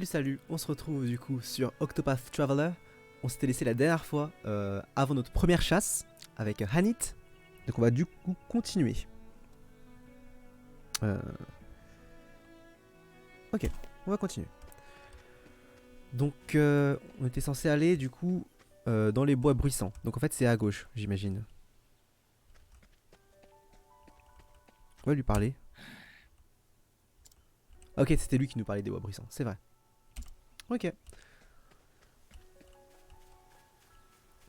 Salut, on se retrouve du coup sur Octopath Traveler. On s'était laissé la dernière fois avant notre première chasse avec Hanit. Donc on va du coup continuer. Ok, on va continuer. Donc on était censé aller du coup dans les bois bruissants. Donc en fait c'est à gauche j'imagine. On va lui parler. Ok, c'était lui qui nous parlait des bois bruissants, c'est vrai. Ok.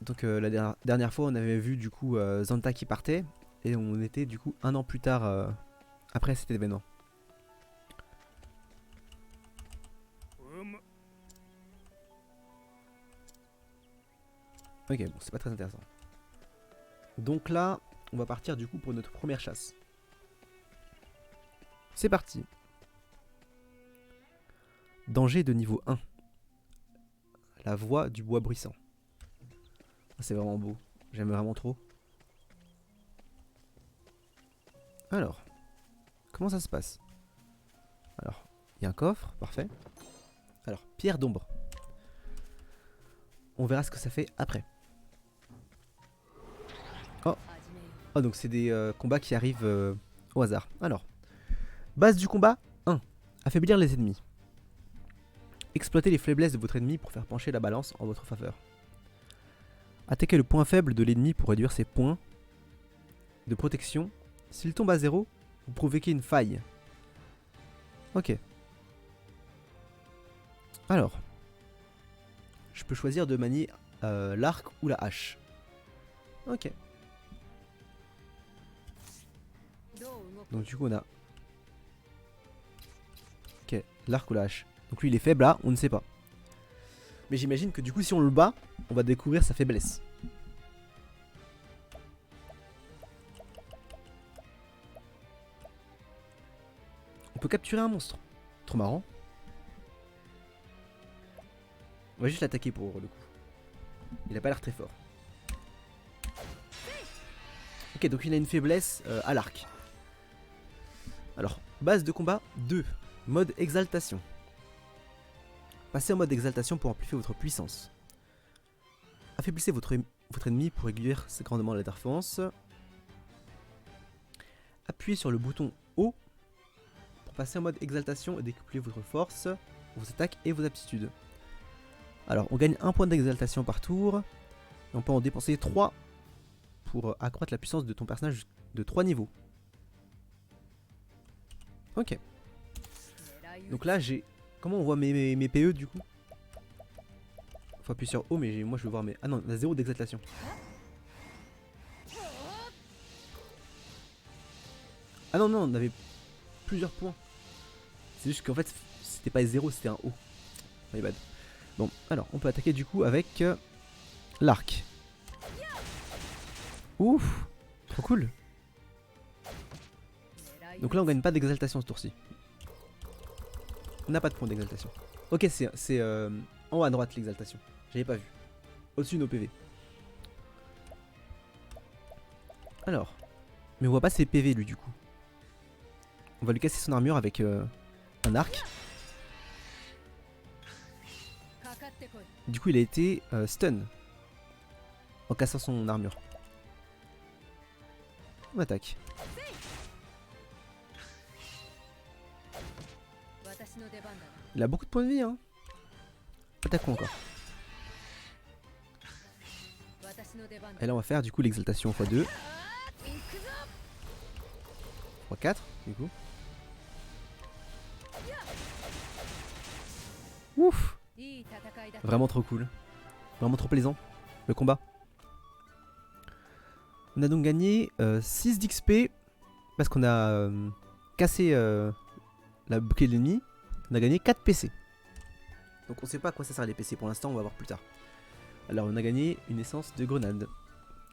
Donc la dernière fois on avait vu du coup Zanta qui partait. Et on était du coup un an plus tard après cet événement. Ok, bon c'est pas très intéressant. Donc là on va partir du coup pour notre première chasse. C'est parti. Danger de niveau 1. La voix du bois bruissant. C'est vraiment beau. J'aime vraiment trop. Alors, comment ça se passe? Alors, il y a un coffre, parfait. Alors, pierre d'ombre. On verra ce que ça fait après. Oh, oh donc c'est des combats qui arrivent au hasard. Alors, base du combat 1. Affaiblir les ennemis. Exploitez les faiblesses de votre ennemi pour faire pencher la balance en votre faveur. Attaquez le point faible de l'ennemi pour réduire ses points de protection. S'il tombe à 0, vous provoquez une faille. Ok. Alors, je peux choisir de manier l'arc ou la hache. Ok. Donc du coup on a... Ok, l'arc ou la hache. Donc lui il est faible là, on ne sait pas. Mais j'imagine que du coup si on le bat, on va découvrir sa faiblesse. On peut capturer un monstre. Trop marrant. On va juste l'attaquer pour le coup. Il a pas l'air très fort. Ok, donc il a une faiblesse à l'arc. Alors, base de combat 2. Mode exaltation. Passez en mode exaltation pour amplifier votre puissance. Affaiblissez votre ennemi pour réduire grandement la défense. Appuyez sur le bouton haut pour passer en mode exaltation et décupler votre force, vos attaques et vos aptitudes. Alors, on gagne 1 point d'exaltation par tour. Et on peut en dépenser 3 pour accroître la puissance de ton personnage de 3 niveaux. Ok. Donc là, j'ai... Comment on voit mes PE du coup? Faut appuyer sur O, mais moi je veux voir mes... Ah non, on a 0 d'exaltation. Ah non, non, on avait plusieurs points. C'est juste qu'en fait, c'était pas 0, c'était un O. My bad. Bon, alors, on peut attaquer du coup avec l'arc. Ouf, trop cool. Donc là, on gagne pas d'exaltation ce tour-ci. On n'a pas de point d'exaltation. Ok, c'est en haut à droite l'exaltation. J'avais pas vu. Au-dessus de nos PV. Alors. Mais on voit pas ses PV lui du coup. On va lui casser son armure avec un arc. Du coup il a été stun. En cassant son armure. On attaque. Il a beaucoup de points de vie hein. Attaquons encore. Et là on va faire du coup l'exaltation x2. x4 du coup. Ouf. Vraiment trop cool. Vraiment trop plaisant. Le combat. On a donc gagné 6 d'XP. Parce qu'on a cassé la bouclier de l'ennemi. On a gagné 4 PC. Donc on sait pas à quoi ça sert les PC pour l'instant, on va voir plus tard. Alors on a gagné une essence de grenade.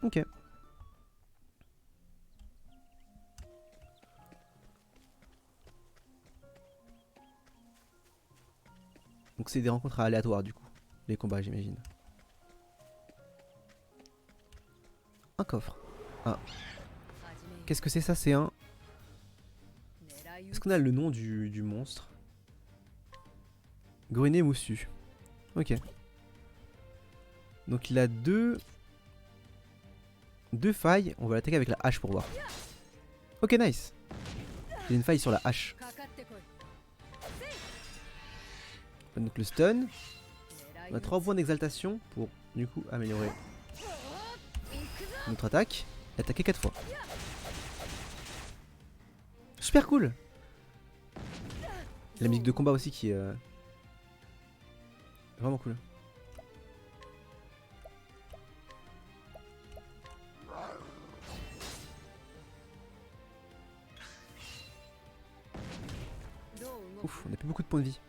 Ok. Donc c'est des rencontres aléatoires du coup. Les combats j'imagine. Un coffre. Ah. Qu'est-ce que c'est ça? C'est un... Est-ce qu'on a le nom du monstre? Grenet moussu. Ok. Donc il a deux failles. On va l'attaquer avec la hache pour voir. Ok, nice. Il y a une faille sur la hache. Donc le stun. On a 3 points d'exaltation pour du coup améliorer notre attaque. Et attaquer 4 fois. Super cool. La musique de combat aussi qui est vraiment cool. Ouf, on a plus beaucoup de points de vie.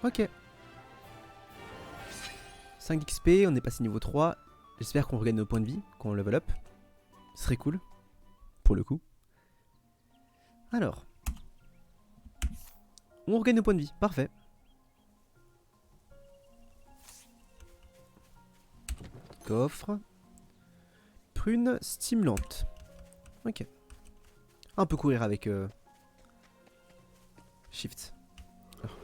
Ok. 5 XP, on est passé niveau 3. J'espère qu'on regagne nos points de vie quand on level up. Ce serait cool. Pour le coup. Alors. On regagne nos points de vie. Parfait. Coffre. Prune stimulante. Ok. On peut courir avec Shift. Alors.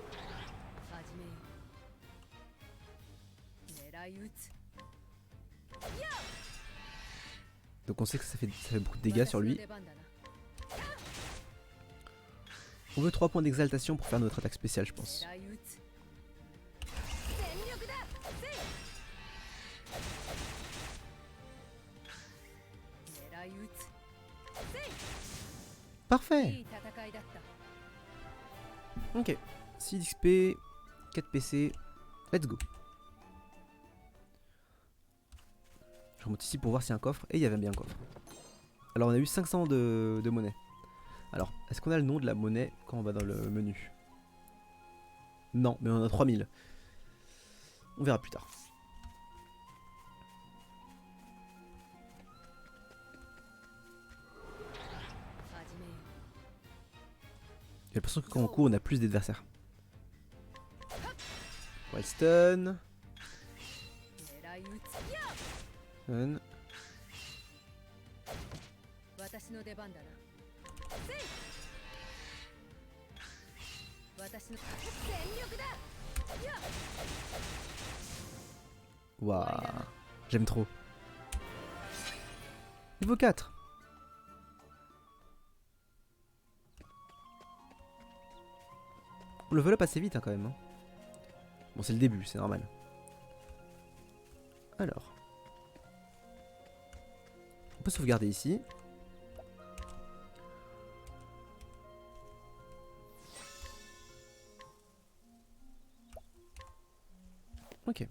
Donc on sait que ça fait beaucoup de dégâts sur lui. On veut 3 points d'exaltation pour faire notre attaque spéciale, je pense. Parfait. Ok. 6 XP, 4 PC. Let's go. Je remonte ici pour voir s'il y a un coffre. Et il y avait bien un coffre. Alors on a eu 500 de monnaie. Alors, est-ce qu'on a le nom de la monnaie quand on va dans le menu? Non, mais on a 3000. On verra plus tard. J'ai l'impression que quand on court, on a plus d'adversaires. Wild stun. Stun. Waouh, j'aime trop. Niveau 4. On level up assez vite hein, quand même. Hein. Bon, c'est le début, c'est normal. Alors. On peut sauvegarder ici. Ok.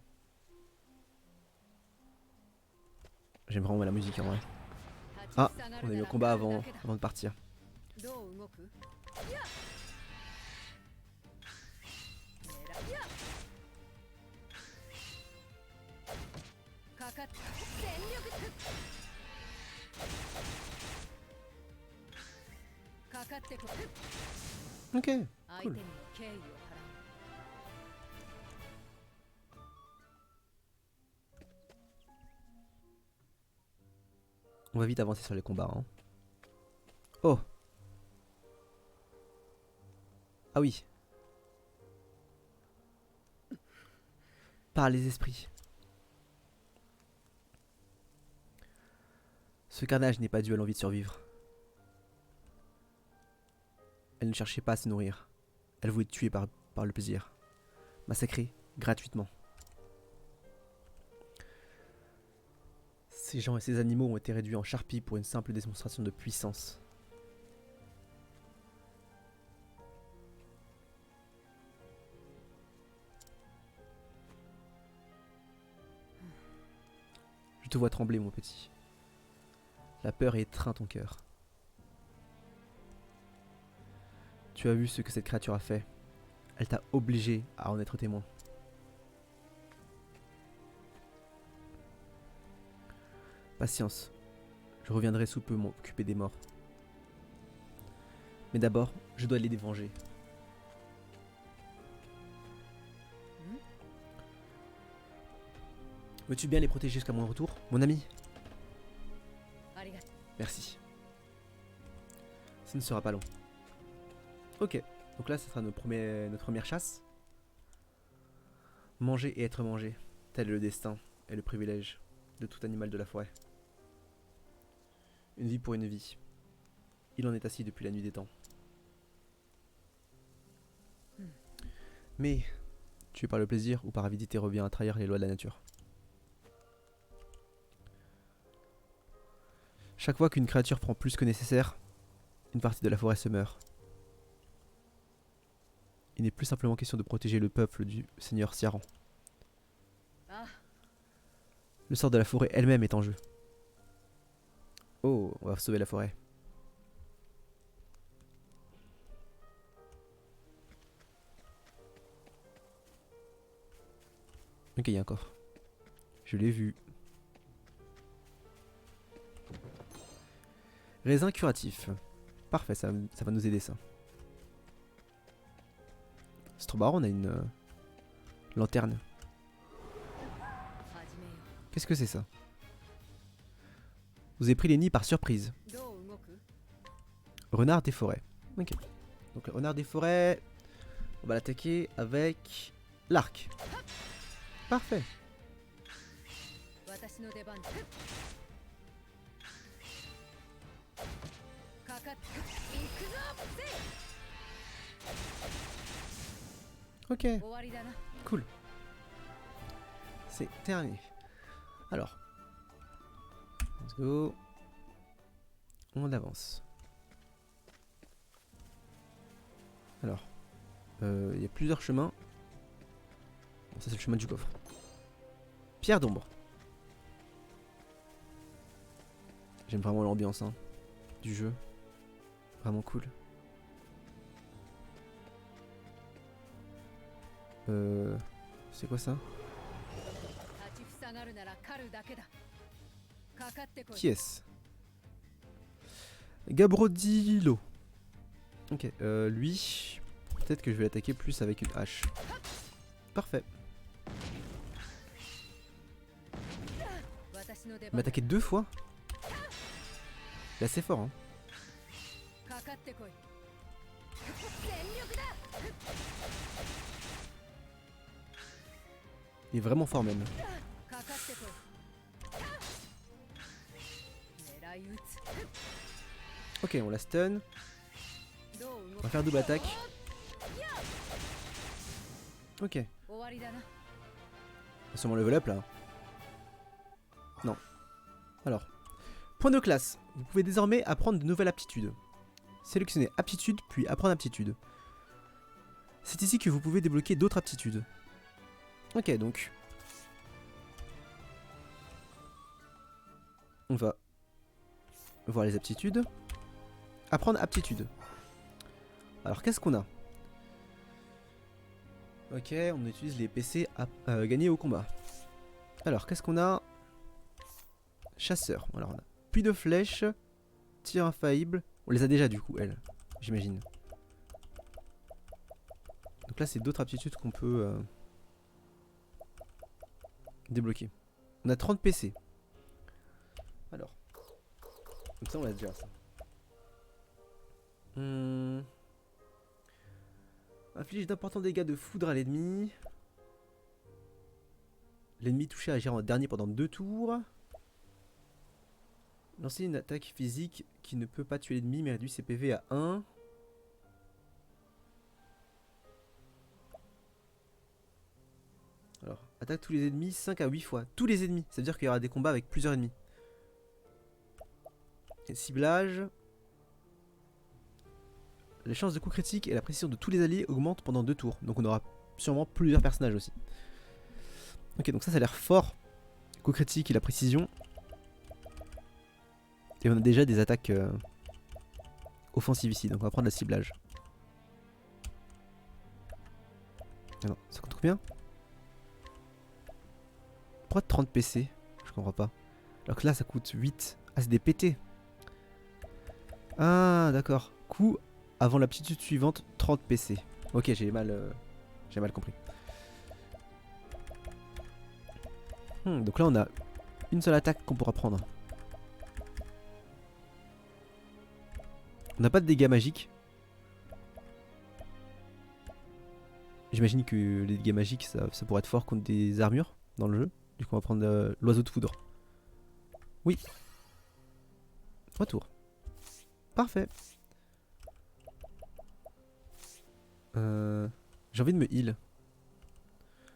J'aime vraiment la musique en vrai. Ah, on a eu un combat avant de partir. Ok, cool. On va vite avancer sur les combats. Hein. Oh. Ah oui. Par les esprits. Ce carnage n'est pas dû à l'envie de survivre. Elle ne cherchait pas à se nourrir. Elle voulait tuer par le plaisir. Massacrer gratuitement. Ces gens et ces animaux ont été réduits en charpie pour une simple démonstration de puissance. Je te vois trembler, mon petit. La peur étreint ton cœur. Tu as vu ce que cette créature a fait. Elle t'a obligé à en être témoin. Patience. Je reviendrai sous peu m'occuper des morts. Mais d'abord, je dois les dévenger. Veux-tu bien les protéger jusqu'à mon retour, mon ami? Merci. Ce ne sera pas long. Ok, donc là, ça sera notre première chasse. Manger et être mangé, tel est le destin et le privilège de tout animal de la forêt. Une vie pour une vie. Il en est assis depuis la nuit des temps. Mais, tué par le plaisir ou par avidité revient à trahir les lois de la nature. Chaque fois qu'une créature prend plus que nécessaire, une partie de la forêt se meurt. Il n'est plus simplement question de protéger le peuple du seigneur Ciaran. Le sort de la forêt elle-même est en jeu. Oh, on va sauver la forêt. Ok, il y a un coffre. Je l'ai vu. Raisin curatif. Parfait, ça va nous aider ça. C'est trop marrant, on a une lanterne. Qu'est-ce que c'est ça? Vous avez pris les nids par surprise. Renard des forêts. Ok. Donc le renard des forêts, on va l'attaquer avec l'arc. Parfait. Ok. Cool. C'est terminé. Alors. Let's go. On avance. Alors. Il y a plusieurs chemins. Bon, ça c'est le chemin du coffre. Pierre d'ombre. J'aime vraiment l'ambiance hein, du jeu. Vraiment cool. C'est quoi ça? Qui est-ce? Gabrodilo. Ok, lui, peut-être que je vais l'attaquer plus avec une hache. Parfait. Il m'a attaqué 2 fois. Il est assez fort hein. Il est vraiment fort même. Ok, on la stun. On va faire double attaque. Ok. Sûrement level up là. Non. Alors. Point de classe. Vous pouvez désormais apprendre de nouvelles aptitudes. Sélectionnez aptitude puis apprendre aptitude. C'est ici que vous pouvez débloquer d'autres aptitudes. Ok, donc. On va voir les aptitudes. Apprendre aptitude. Alors, qu'est-ce qu'on a? Ok, on utilise les PC à gagner au combat. Alors, qu'est-ce qu'on a? Chasseur. Alors, on a puits de flèches, tir infaillible. On les a déjà du coup, elles, j'imagine. Donc là, c'est d'autres aptitudes qu'on peut débloquer. On a 30 PC. Alors, comme ça, on l'a déjà ça. Inflige d'importants dégâts de foudre à l'ennemi. L'ennemi touché agira en dernier pendant 2 tours. Lancer une attaque physique qui ne peut pas tuer l'ennemi mais réduit ses PV à 1. Alors, attaque tous les ennemis 5 à 8 fois. Tous les ennemis, ça veut dire qu'il y aura des combats avec plusieurs ennemis. Et ciblage. Les chances de coup critique et la précision de tous les alliés augmentent pendant 2 tours. Donc on aura sûrement plusieurs personnages aussi. Ok, donc ça a l'air fort. Coup critique et la précision. Et on a déjà des attaques offensives ici. Donc on va prendre le ciblage. Ah non, ça coûte combien? Pourquoi 30 PC? Je comprends pas. Alors que là ça coûte 8. Ah, c'est des PT. Ah, d'accord. Coût avant l'aptitude suivante, 30 PC. Ok, j'ai mal compris. Donc là on a une seule attaque qu'on pourra prendre. On n'a pas de dégâts magiques. J'imagine que les dégâts magiques ça pourrait être fort contre des armures dans le jeu. Du coup on va prendre l'oiseau de foudre. Oui. Retour. Parfait. J'ai envie de me heal.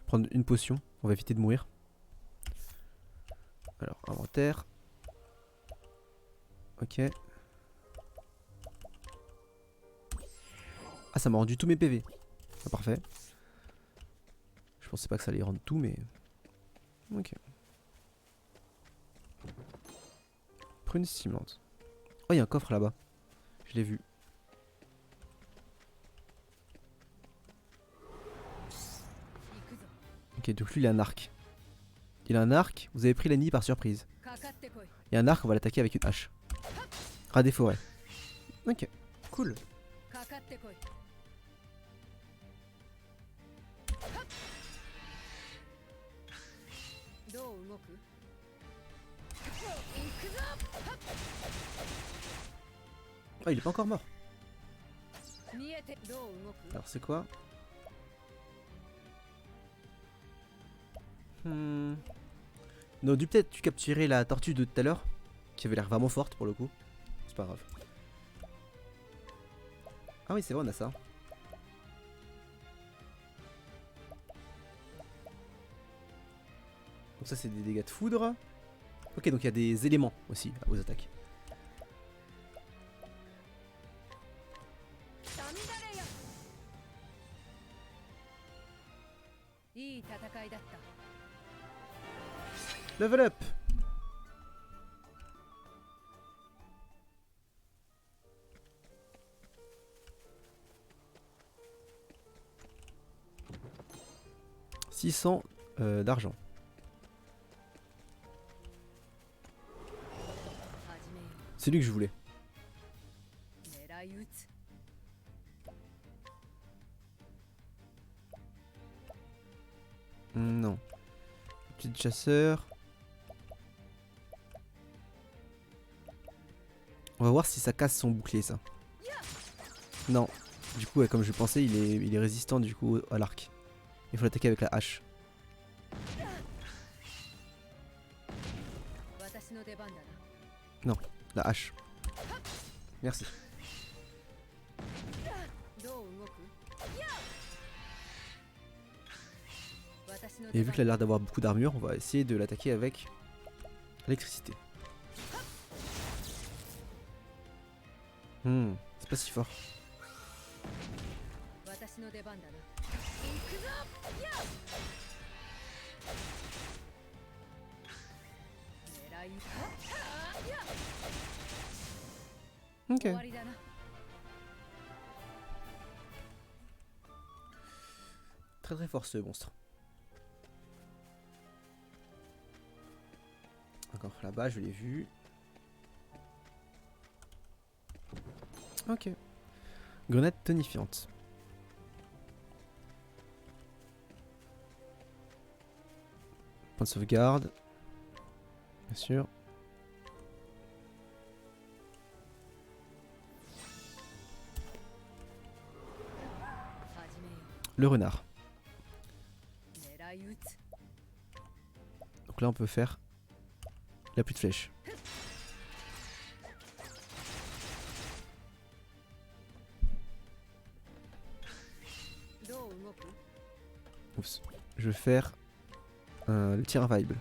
Prendre une potion. On va éviter de mourir. Alors inventaire. Ok. Ah ça m'a rendu tous mes PV. Ah, parfait. Je pensais pas que ça allait rendre tout mais... Ok. Prune stimulante. Oh il y a un coffre là-bas. Je l'ai vu. Ok donc lui il a un arc. Il a un arc. Vous avez pris l'ennemi par surprise. Il y a un arc, on va l'attaquer avec une hache. Rat des forêts. Ok, cool. Oh, il est pas encore mort. Alors c'est quoi? On aurait dû peut-être capturer la tortue de tout à l'heure, qui avait l'air vraiment forte pour le coup. C'est pas grave. Ah oui c'est vrai on a ça. Donc ça c'est des dégâts de foudre. Ok donc il y a des éléments aussi aux attaques. Level up. $600 d'argent. C'est lui que je voulais. Non. Petit chasseur. On va voir si ça casse son bouclier ça. Non. Du coup ouais, comme je pensais il est résistant du coup à l'arc. Il faut l'attaquer avec la hache. Non, la hache. Merci. Et vu qu'il a l'air d'avoir beaucoup d'armure, on va essayer de l'attaquer avec l'électricité. C'est pas si fort. Ok. Très très fort ce monstre. Encore là-bas, je l'ai vu. Ok. Grenade tonifiante. Point de sauvegarde. Bien sûr. Le renard. Donc là on peut faire la pluie de flèches. Oups. Je vais faire le tir infaillible.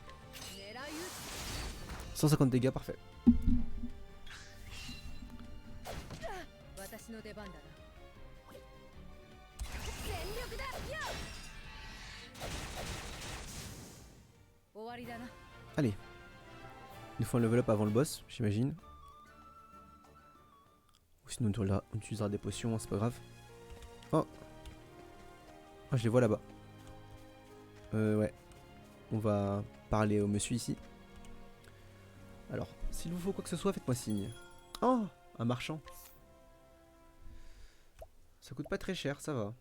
150 dégâts, parfait. Allez. Il nous faut un level up avant le boss, j'imagine. Ou sinon on utilisera des potions, c'est pas grave. Oh. Oh, je les vois là-bas. Ouais. On va parler au monsieur ici. Alors, s'il vous faut quoi que ce soit, faites-moi signe. Oh, un marchand. Ça coûte pas très cher, ça va.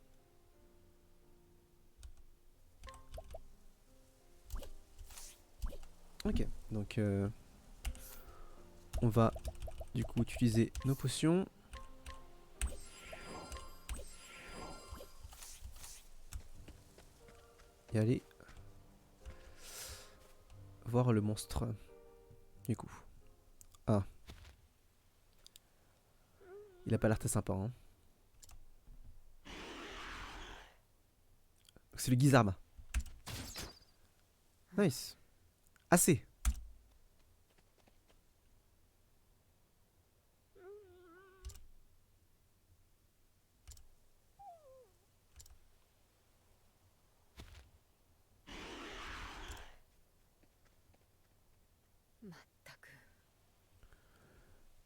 Ok, donc on va du coup utiliser nos potions. et aller voir le monstre. Du coup. Ah. Il a pas l'air très sympa. Hein. C'est le Guizarme. Nice. Assez.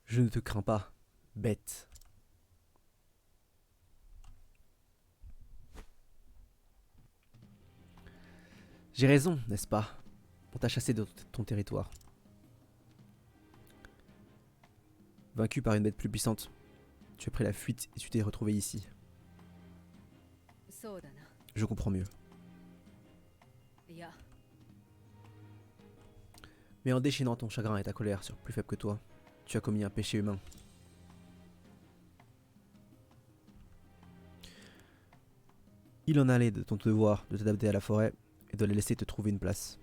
Je ne te crains pas, bête. J'ai raison, n'est-ce pas? On t'a chassé de ton territoire. Vaincu par une bête plus puissante, tu as pris la fuite et tu t'es retrouvé ici. Je comprends mieux. Mais en déchaînant ton chagrin et ta colère sur plus faible que toi, tu as commis un péché humain. Il en allait de ton devoir de t'adapter à la forêt et de la laisser te trouver une place.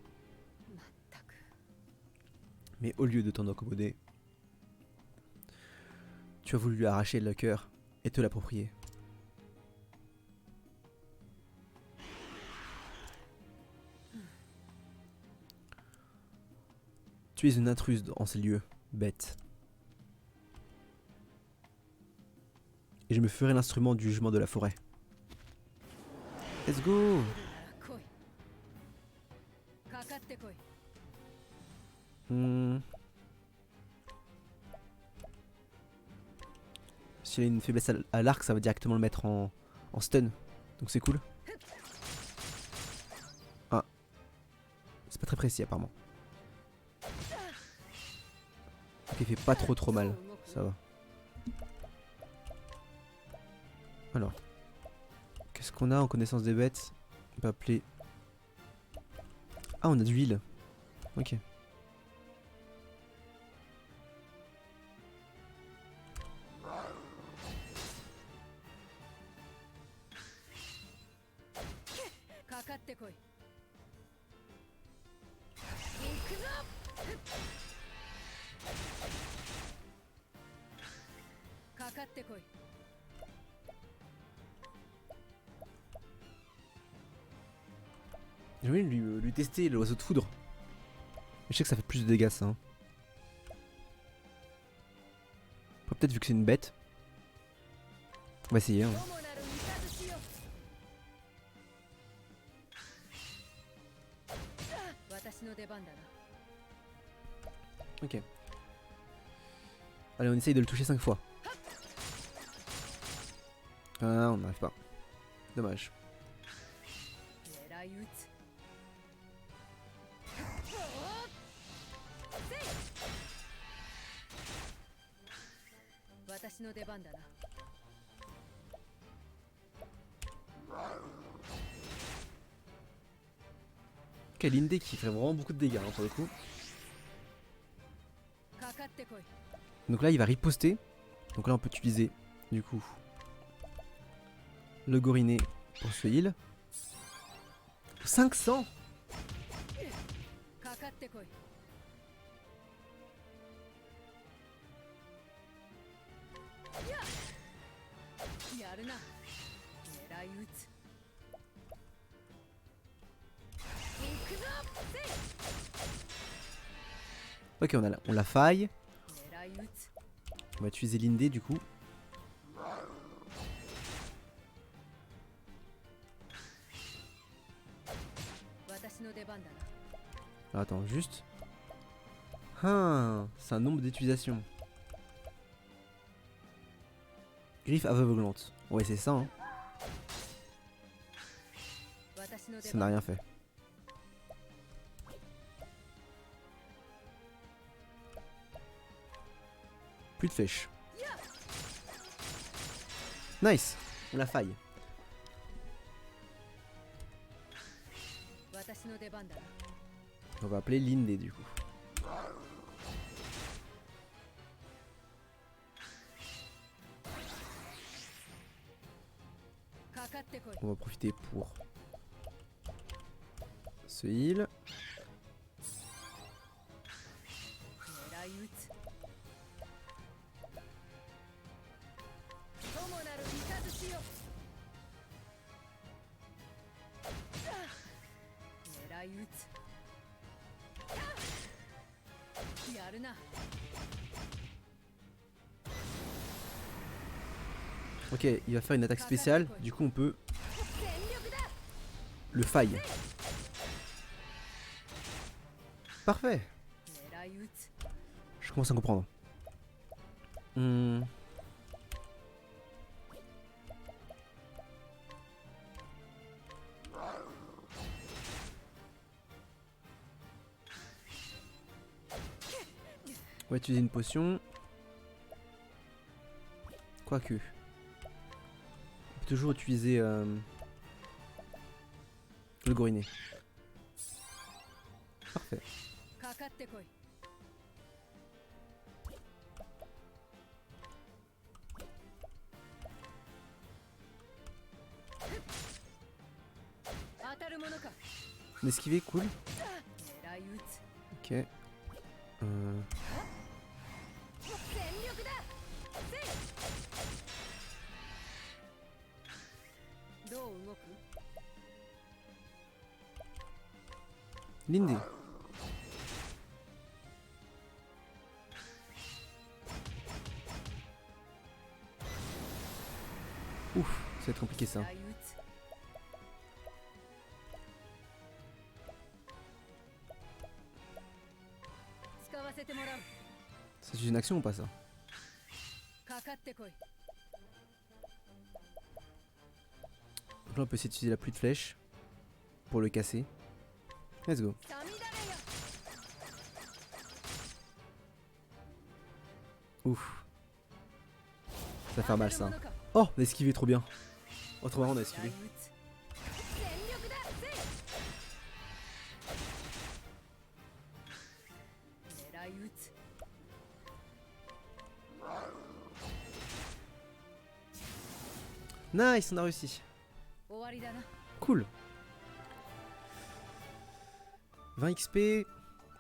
Mais au lieu de t'en accommoder, tu as voulu lui arracher le cœur et te l'approprier. Tu es une intruse en ces lieux, bête. Et je me ferai l'instrument du jugement de la forêt. Let's go! S'il a une faiblesse à l'arc, ça va directement le mettre en stun. Donc c'est cool. Ah. C'est pas très précis apparemment. Donc il fait pas trop mal. Ça va. Alors. Qu'est-ce qu'on a en connaissance des bêtes? On peut appeler... Ah, on a du heal. Ok. J'ai envie de lui tester l'oiseau de foudre. Mais je sais que ça fait plus de dégâts ça. Hein. Peut-être vu que c'est une bête. On va essayer. Hein. Ok. Allez, on essaye de le toucher 5 fois. Ah, on n'arrive pas. Dommage. Ok, Linde qui fait vraiment beaucoup de dégâts hein, pour le coup. Donc là il va riposter. Donc là on peut utiliser du coup le Goriné pour ce heal. 500. Ok, on la faille. On va utiliser Linde du coup. Alors, attends, juste. Ah, c'est un nombre d'utilisations. Griffe aveuglante. Ouais, c'est ça. Hein. Ça n'a rien fait. Plus de flèches. Nice. On la faille. On va appeler Linde du coup. On va profiter pour se heal. Ok, il va faire une attaque spéciale, du coup on peut le faille. Parfait. Je commence à comprendre. On va utiliser une potion. Quoique. On peut toujours utiliser le Goriné. Parfait. L'esquiver, cool. Ok. Lindy. Ouf, ça va être compliqué ça. C'est une action ou pas ça? Donc là on peut essayer d'utiliser la pluie de flèches pour le casser. Let's go. Ouf. Ça va faire mal ça. Oh, on a esquivé trop bien. Oh trop marrant on a esquivé. Nice, on a réussi. Cool. 20 XP,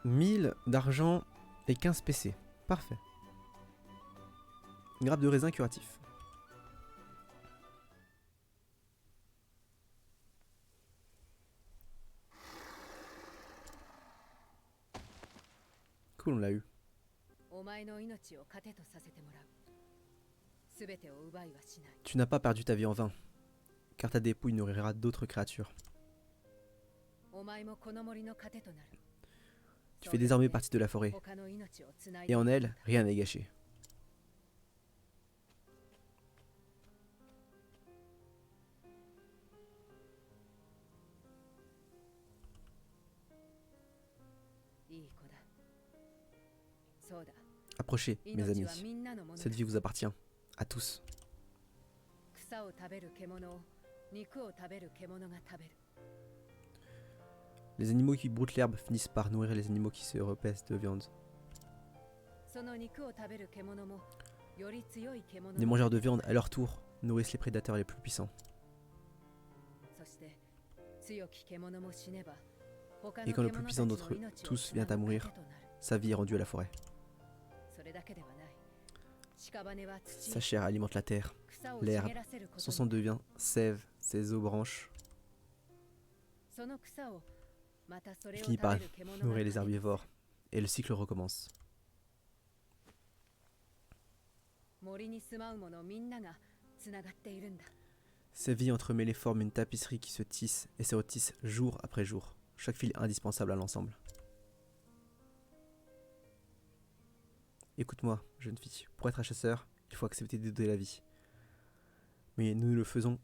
1000 d'argent et 15 PC. Parfait. Grappe de raisin curatif. Cool, on l'a eu. Tu n'as pas perdu ta vie en vain, car ta dépouille nourrira d'autres créatures. Tu fais désormais partie de la forêt, et en elle, rien n'est gâché. Approchez, mes amis. Cette vie vous appartient. À tous. Les animaux qui broutent l'herbe finissent par nourrir les animaux qui se repaissent de viande. Les mangeurs de viande, à leur tour, nourrissent les prédateurs les plus puissants. Et quand le plus puissant d'entre eux tous vient à mourir, sa vie est rendue à la forêt. Sa chair alimente la terre, l'herbe, son sang devient sève, ses os branches. Il finit par nourrir les herbivores, et le cycle recommence. Ces vies entremêlées forment une tapisserie qui se tisse et se retisse jour après jour, chaque fil indispensable à l'ensemble. Écoute-moi, jeune fille, pour être un chasseur, il faut accepter de donner la vie. Mais nous ne le faisons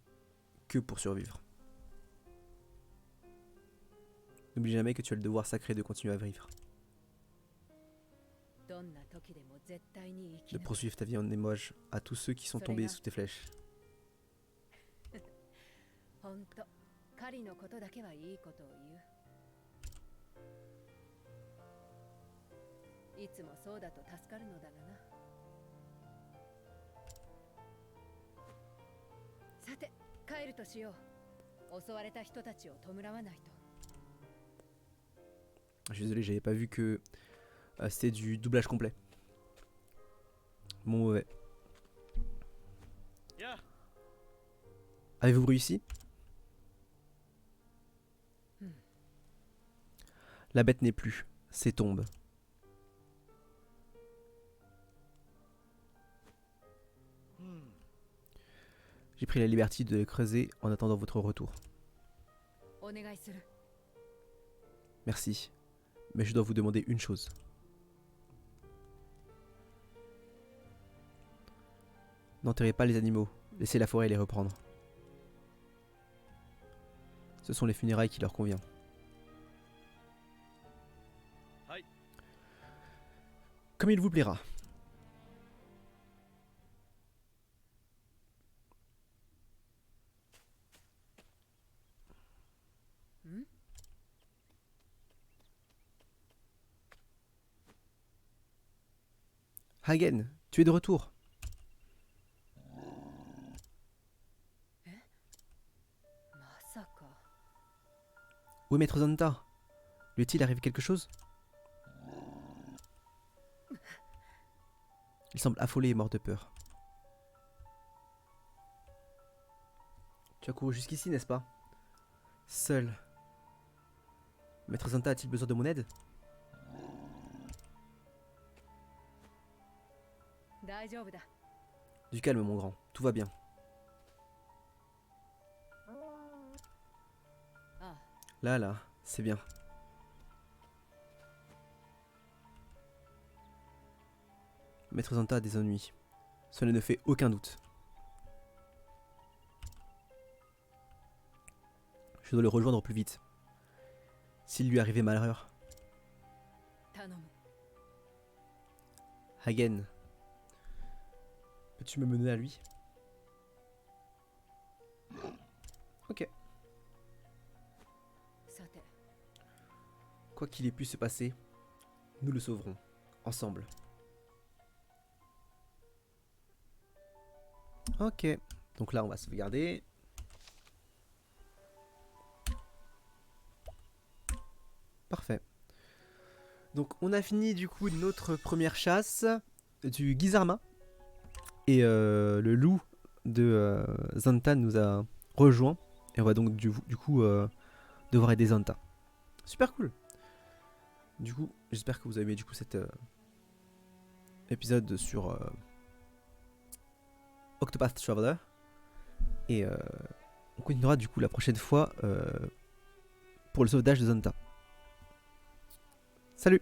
que pour survivre. N'oublie jamais que tu as le devoir sacré de continuer à vivre. De poursuivre ta vie en émoge à tous ceux qui sont tombés sous tes flèches. Je suis désolé, j'avais pas vu que c'était du doublage complet. Bon, mauvais. Avez-vous réussi? La bête n'est plus. C'est tombe. J'ai pris la liberté de les creuser en attendant votre retour. Merci. Mais je dois vous demander une chose. N'enterrez pas les animaux. Laissez la forêt les reprendre. Ce sont les funérailles qui leur convient. Comme il vous plaira. Hagen, tu es de retour. Où est Maître Zanta? Lui est-il arrivé quelque chose? Il semble affolé et mort de peur. Tu as couru jusqu'ici, n'est-ce pas? Seul. Maître Zanta a-t-il besoin de mon aide? Du calme, mon grand. Tout va bien. Là, c'est bien. Maître Zanta a des ennuis. Cela ne fait aucun doute. Je dois le rejoindre au plus vite. S'il lui arrivait malheur. Hagen. Peux-tu me mener à lui? Ok. Quoi qu'il ait pu se passer, nous le sauverons. Ensemble. Ok. Donc là, on va sauvegarder. Parfait. Donc on a fini du coup notre première chasse du Gizarma. Et le loup de Zanta nous a rejoint. Et on va donc du coup devoir aider Zanta. Super cool. Du coup, j'espère que vous avez aimé du coup cet épisode sur Octopath Traveler. Et on continuera du coup la prochaine fois pour le sauvetage de Zanta. Salut!